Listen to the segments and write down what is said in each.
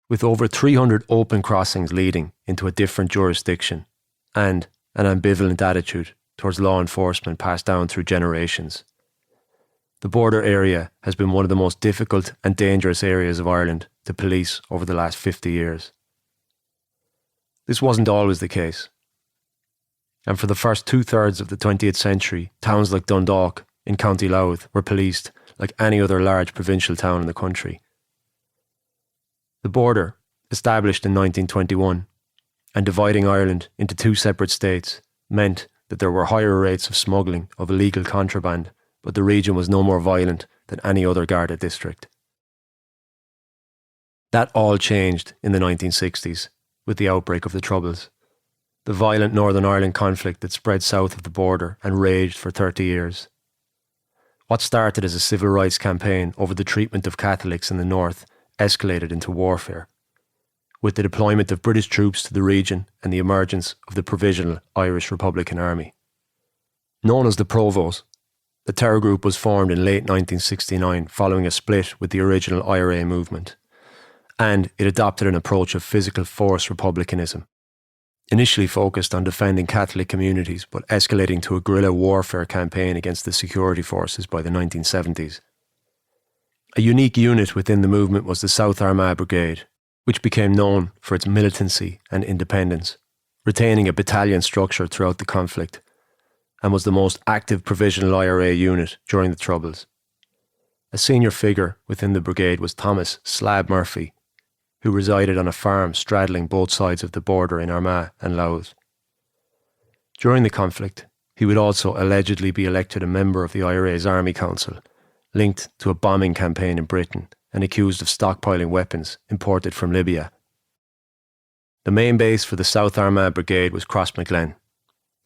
with over 300 open crossings leading into a different jurisdiction and an ambivalent attitude towards law enforcement passed down through generations. The border area has been one of the most difficult and dangerous areas of Ireland to police over the last 50 years. This wasn't always the case. And for the first 2/3 of the 20th century, towns like Dundalk in County Louth were policed like any other large provincial town in the country. The border, established in 1921 and dividing Ireland into 2 separate states, meant that there were higher rates of smuggling of illegal contraband, but the region was no more violent than any other Garda district. That all changed in the 1960s with the outbreak of the Troubles, the violent Northern Ireland conflict that spread south of the border and raged for 30 years. What started as a civil rights campaign over the treatment of Catholics in the north escalated into warfare, with the deployment of British troops to the region and the emergence of the Provisional Irish Republican Army. Known as the Provos, the terror group was formed in late 1969 following a split with the original IRA movement, and it adopted an approach of physical force republicanism, initially focused on defending Catholic communities but escalating to a guerrilla warfare campaign against the security forces by the 1970s. A unique unit within the movement was the South Armagh Brigade, which became known for its militancy and independence, retaining a battalion structure throughout the conflict, and was the most active provisional IRA unit during the Troubles. A senior figure within the brigade was Thomas Slab Murphy, who resided on a farm straddling both sides of the border in Armagh and Louth. During the conflict, he would also allegedly be elected a member of the IRA's Army Council, linked to a bombing campaign in Britain and accused of stockpiling weapons imported from Libya. The main base for the South Armagh Brigade was Crossmaglen,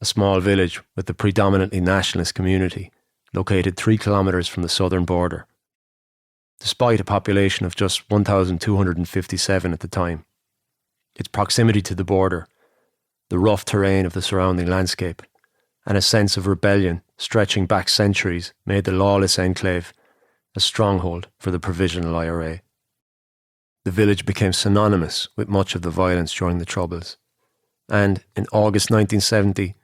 a small village with a predominantly nationalist community located 3 kilometres from the southern border. Despite a population of just 1,257 at the time, its proximity to the border, the rough terrain of the surrounding landscape, and a sense of rebellion stretching back centuries made the lawless enclave a stronghold for the Provisional IRA. The village became synonymous with much of the violence during the Troubles, and in August 1970,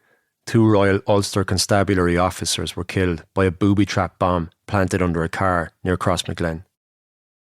2 Royal Ulster Constabulary officers were killed by a booby-trap bomb planted under a car near Crossmaglen.